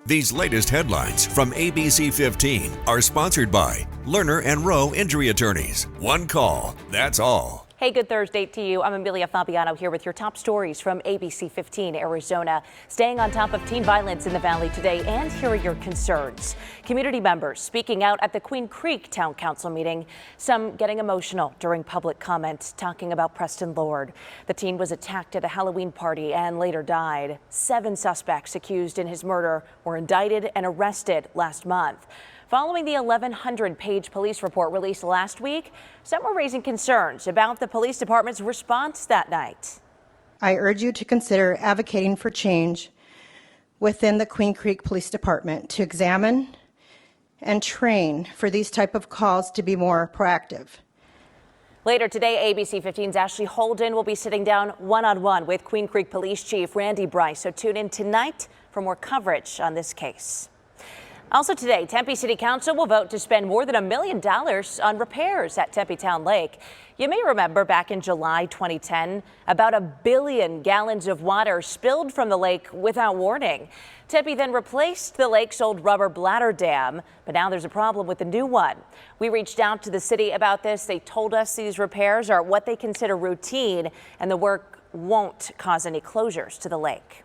These latest headlines from ABC15 are sponsored by Lerner and Rowe Injury Attorneys. One call, that's all. Hey, good Thursday to you. I'm Amelia Fabiano here with your top stories from ABC15 Arizona. Staying on top of teen violence in the valley today, and here are your concerns. Community members speaking out at the Queen Creek Town Council meeting. Some getting emotional during public comment, talking about Preston Lord. The teen was attacked at a Halloween party and later died. 7 suspects accused in his murder were indicted and arrested last month. Following the 1,100-page police report released last week, some were raising concerns about the police department's response that night. I urge you to consider advocating for change within the Queen Creek Police Department to examine and train for these type of calls to be more proactive. Later today, ABC15's Ashley Holden will be sitting down one-on-one with Queen Creek Police Chief Randy Bryce, so tune in tonight for more coverage on this case. Also today, Tempe City Council will vote to spend more than $1 million on repairs at Tempe Lake. You may remember back in July 2010, about 1 billion gallons of water spilled from the lake without warning. Tempe then replaced the lake's old rubber bladder dam, but now there's a problem with the new one. We reached out to the city about this. They told us these repairs are what they consider routine and the work won't cause any closures to the lake.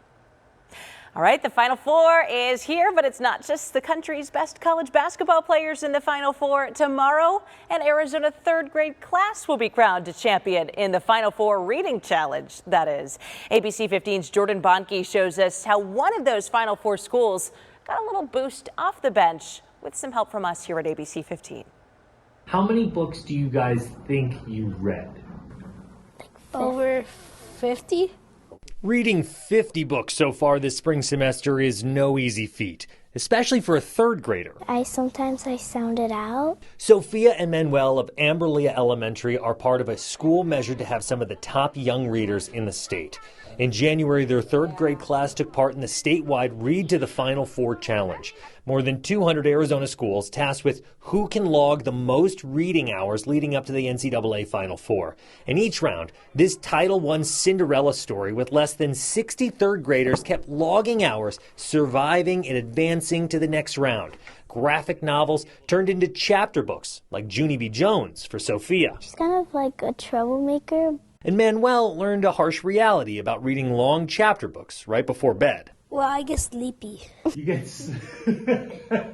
All right, the Final Four is here, but it's not just the country's best college basketball players in the Final Four. Tomorrow, an Arizona third grade class will be crowned a champion in the Final Four reading challenge, that is. ABC15's Jordan Bonnke shows us how one of those Final Four schools got a little boost off the bench with some help from us here at ABC15. How many books do you guys think you read? Over 50. Reading 50 books so far this spring semester is no easy feat, especially for a third grader. Sometimes I sound it out. Sophia and Manuel of Amberlia Elementary are part of a school measured to have some of the top young readers in the state. In January, their third grade class took part in the statewide Read to the Final Four challenge. More than 200 Arizona schools tasked with who can log the most reading hours leading up to the NCAA Final Four. In each round, this Title I Cinderella story with less than 60 third graders kept logging hours, surviving and advancing to the next round. Graphic novels turned into chapter books, like Junie B. Jones for Sophia. She's kind of like a troublemaker. And Manuel learned a harsh reality about reading long chapter books right before bed. Well, I get sleepy. Yes.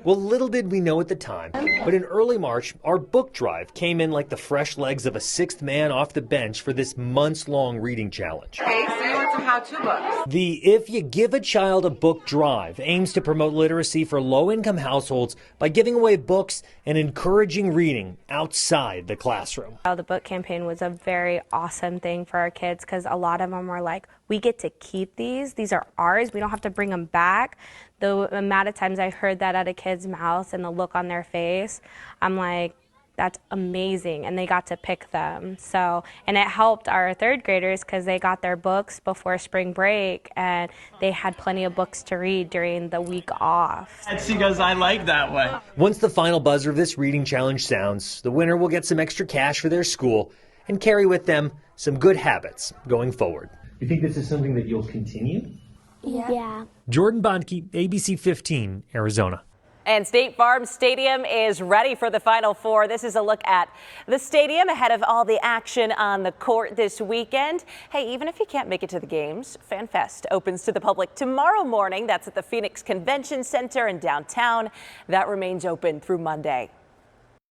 Well, little did we know at the time, but in early March, our book drive came in like the fresh legs of a sixth man off the bench for this months-long reading challenge. Okay, so you want some how-to books. The If You Give a Child a Book drive aims to promote literacy for low-income households by giving away books and encouraging reading outside the classroom. The book campaign was a very awesome thing for our kids because a lot of them were like, we get to keep these. These are ours. We don't have to bring them back. The amount of times I heard that out of kids' mouths and the look on their face, I'm like, that's amazing. And they got to pick them. So, and it helped our third graders because they got their books before spring break and they had plenty of books to read during the week off. That's because I like that way. Once the final buzzer of this reading challenge sounds, the winner will get some extra cash for their school and carry with them some good habits going forward. You think this is something that you'll continue? Yeah. Jordan Bonnke, ABC 15, Arizona. And State Farm Stadium is ready for the Final Four. This is a look at the stadium ahead of all the action on the court this weekend. Hey, even if you can't make it to the games, FanFest opens to the public tomorrow morning. That's at the Phoenix Convention Center in downtown. That remains open through Monday.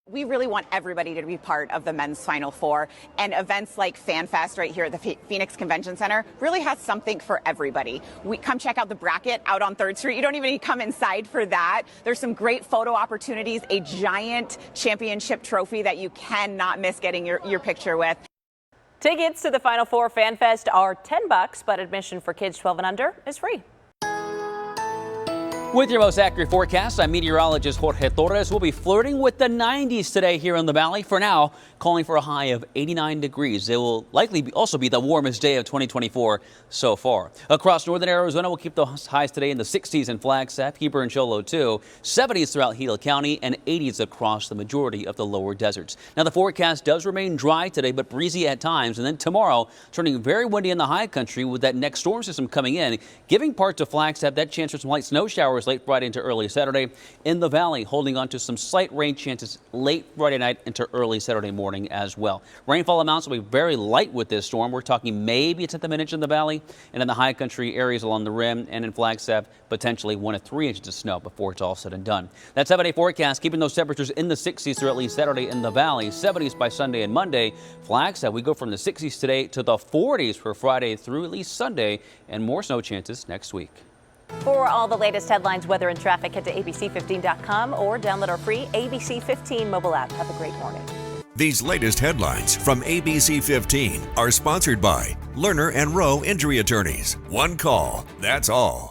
We really want everybody to be part of the men's Final Four, and events like FanFest right here at the Phoenix Convention Center really has something for everybody. Come check out the bracket out on 3rd Street. You don't even need to come inside for that. There's some great photo opportunities, a giant championship trophy that you cannot miss getting your picture with. Tickets to the Final Four FanFest are $10, but admission for kids 12 and under is free. With your most accurate forecast, I'm meteorologist Jorge Torres. We'll be flirting with the 90s today here in the valley. For now, calling for a high of 89 degrees. It will likely also be the warmest day of 2024 so far. Across northern Arizona, we'll keep the highs today in the 60s in Flagstaff, Heber and Cholo too. 70s throughout Gila County and 80s across the majority of the lower deserts. Now, the forecast does remain dry today, but breezy at times. And then tomorrow, turning very windy in the high country with that next storm system coming in, giving parts of Flagstaff that chance for some light snow showers showers late Friday into early Saturday. In the valley, holding on to some slight rain chances late Friday night into early Saturday morning as well. Rainfall amounts will be very light with this storm. We're talking maybe a tenth of an inch in the valley, and in the high country areas along the rim and in Flagstaff, potentially 1 to 3 inches of snow before it's all said and done. That 7-day forecast, keeping those temperatures in the 60s through at least Saturday in the valley, 70s by Sunday and Monday. Flagstaff, we go from the 60s today to the 40s for Friday through at least Sunday, and more snow chances next week. For all the latest headlines, weather, and traffic, head to abc15.com or download our free ABC 15 mobile app. Have a great morning. These latest headlines from ABC 15 are sponsored by Lerner and Rowe Injury Attorneys. One call, that's all.